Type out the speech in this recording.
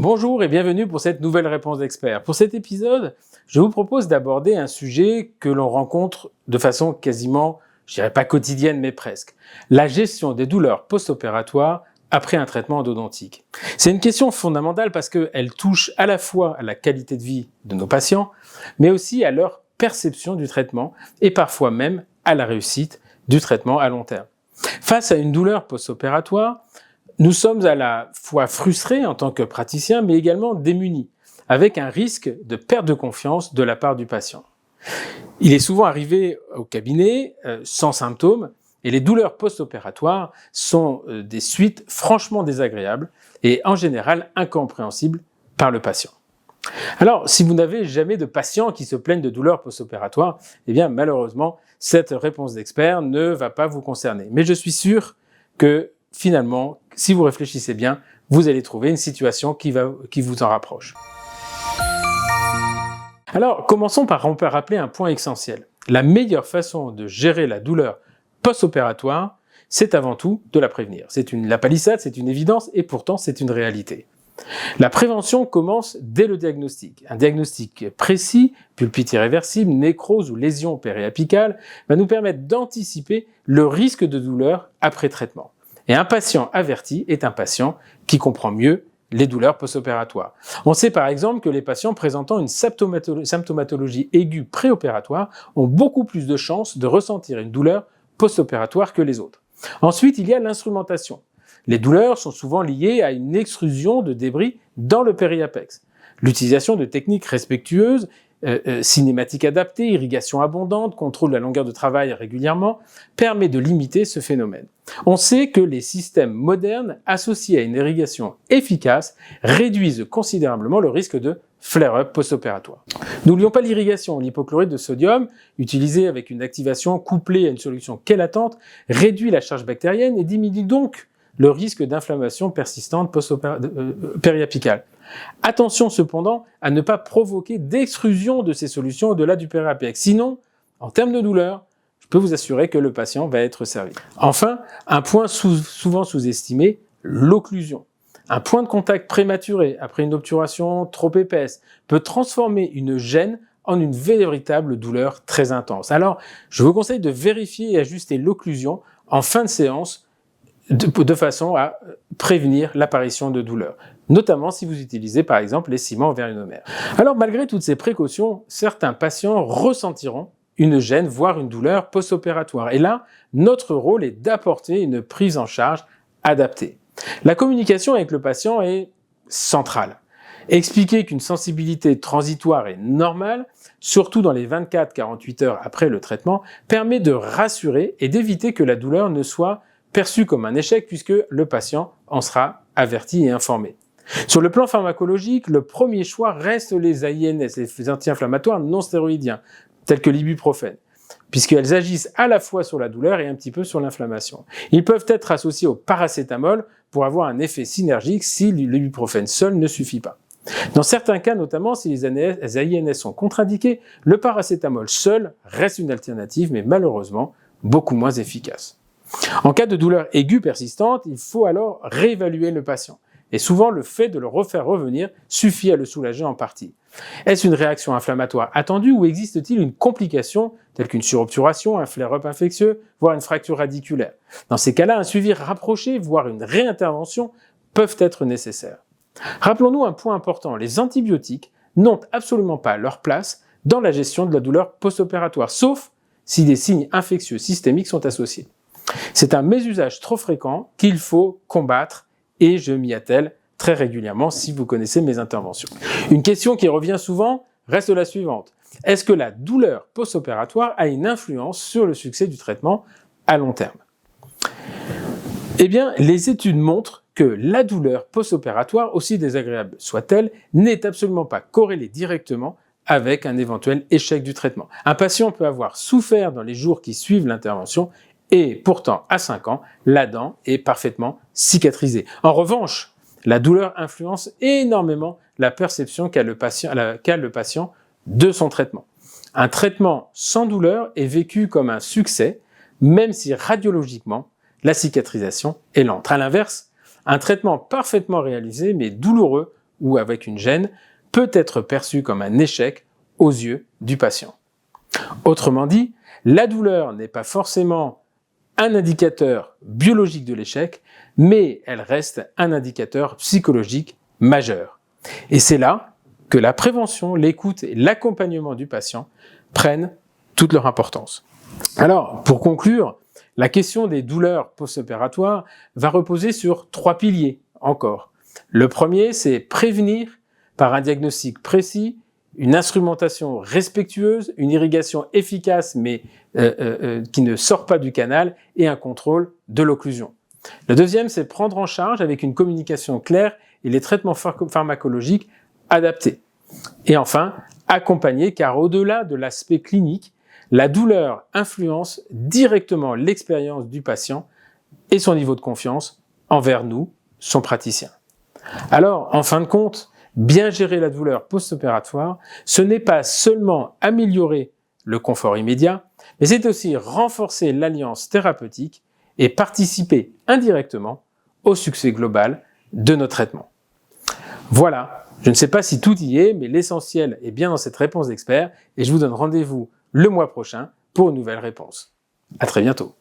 Bonjour et bienvenue pour cette nouvelle réponse d'expert. Pour cet épisode, je vous propose d'aborder un sujet que l'on rencontre de façon quasiment, je dirais pas quotidienne, mais presque. La gestion des douleurs post-opératoires après un traitement endodontique. C'est une question fondamentale parce qu'elle touche à la fois à la qualité de vie de nos patients, mais aussi à leur perception du traitement et parfois même à la réussite du traitement à long terme. Face à une douleur post-opératoire, nous sommes à la fois frustrés en tant que praticiens, mais également démunis, avec un risque de perte de confiance de la part du patient. Il est souvent arrivé au cabinet sans symptômes, et les douleurs post-opératoires sont des suites franchement désagréables et en général incompréhensibles par le patient. Alors, si vous n'avez jamais de patients qui se plaignent de douleurs post-opératoires, eh bien malheureusement, cette réponse d'expert ne va pas vous concerner. Mais je suis sûr que finalement, si vous réfléchissez bien, vous allez trouver une situation qui vous en rapproche. Alors, commençons par rappeler un point essentiel. La meilleure façon de gérer la douleur post-opératoire, c'est avant tout de la prévenir. La palissade, c'est une évidence et pourtant c'est une réalité. La prévention commence dès le diagnostic. Un diagnostic précis, pulpite irréversible, nécrose ou lésion périapicale, va nous permettre d'anticiper le risque de douleur après traitement. Et un patient averti est un patient qui comprend mieux les douleurs post-opératoires. On sait par exemple que les patients présentant une symptomatologie aiguë préopératoire ont beaucoup plus de chances de ressentir une douleur post-opératoire que les autres. Ensuite, il y a l'instrumentation. Les douleurs sont souvent liées à une extrusion de débris dans le périapex. L'utilisation de techniques respectueuses, cinématiques adaptées, irrigation abondante, contrôle de la longueur de travail régulièrement, permet de limiter ce phénomène. On sait que les systèmes modernes associés à une irrigation efficace réduisent considérablement le risque de flare-up post-opératoire. N'oublions pas l'irrigation. L'hypochlorite de sodium, utilisé avec une activation couplée à une solution chélatante, réduit la charge bactérienne et diminue donc le risque d'inflammation persistante périapicale. Attention cependant à ne pas provoquer d'extrusion de ces solutions au-delà du périapex. Sinon, en termes de douleur, je peux vous assurer que le patient va être servi. Enfin, un point souvent sous-estimé, l'occlusion. Un point de contact prématuré après une obturation trop épaisse peut transformer une gêne en une véritable douleur très intense. Alors, je vous conseille de vérifier et ajuster l'occlusion en fin de séance de façon à prévenir l'apparition de douleurs, notamment si vous utilisez par exemple les ciments vérinomères. Alors malgré toutes ces précautions, certains patients ressentiront une gêne, voire une douleur post-opératoire. Et là, notre rôle est d'apporter une prise en charge adaptée. La communication avec le patient est centrale. Expliquer qu'une sensibilité transitoire est normale, surtout dans les 24-48 heures après le traitement, permet de rassurer et d'éviter que la douleur ne soit perçu comme un échec puisque le patient en sera averti et informé. Sur le plan pharmacologique, le premier choix reste les AINS, les anti-inflammatoires non stéroïdiens, tels que l'ibuprofène, puisqu'elles agissent à la fois sur la douleur et un petit peu sur l'inflammation. Ils peuvent être associés au paracétamol pour avoir un effet synergique si l'ibuprofène seul ne suffit pas. Dans certains cas, notamment si les AINS sont contre-indiqués, le paracétamol seul reste une alternative, mais malheureusement beaucoup moins efficace. En cas de douleur aiguë persistante, il faut alors réévaluer le patient. Et souvent, le fait de le refaire revenir suffit à le soulager en partie. Est-ce une réaction inflammatoire attendue ou existe-t-il une complication telle qu'une surobturation, un flare-up infectieux, voire une fracture radiculaire? Dans ces cas-là, un suivi rapproché, voire une réintervention peuvent être nécessaires. Rappelons-nous un point important, les antibiotiques n'ont absolument pas leur place dans la gestion de la douleur post-opératoire, sauf si des signes infectieux systémiques sont associés. C'est un mésusage trop fréquent qu'il faut combattre et je m'y attelle très régulièrement si vous connaissez mes interventions. Une question qui revient souvent reste la suivante. Est-ce que la douleur post-opératoire a une influence sur le succès du traitement à long terme? Eh bien, les études montrent que la douleur post-opératoire, aussi désagréable soit-elle, n'est absolument pas corrélée directement avec un éventuel échec du traitement. Un patient peut avoir souffert dans les jours qui suivent l'intervention et pourtant, à 5 ans, la dent est parfaitement cicatrisée. En revanche, la douleur influence énormément la perception qu'a le patient de son traitement. Un traitement sans douleur est vécu comme un succès, même si radiologiquement, la cicatrisation est lente. À l'inverse, un traitement parfaitement réalisé mais douloureux ou avec une gêne peut être perçue comme un échec aux yeux du patient. Autrement dit, la douleur n'est pas forcément un indicateur biologique de l'échec, mais elle reste un indicateur psychologique majeur. Et c'est là que la prévention, l'écoute et l'accompagnement du patient prennent toute leur importance. Alors, pour conclure, la question des douleurs post-opératoires va reposer sur 3 piliers encore. Le premier, c'est prévenir par un diagnostic précis, une instrumentation respectueuse, une irrigation efficace mais qui ne sort pas du canal et un contrôle de l'occlusion. Le deuxième, c'est prendre en charge avec une communication claire et les traitements pharmacologiques adaptés. Et enfin, accompagner, car au-delà de l'aspect clinique, la douleur influence directement l'expérience du patient et son niveau de confiance envers nous, son praticien. Alors, en fin de compte, bien gérer la douleur post-opératoire, ce n'est pas seulement améliorer le confort immédiat, mais c'est aussi renforcer l'alliance thérapeutique et participer indirectement au succès global de nos traitements. Voilà, je ne sais pas si tout y est, mais l'essentiel est bien dans cette réponse d'expert et je vous donne rendez-vous le mois prochain pour une nouvelle réponse. À très bientôt.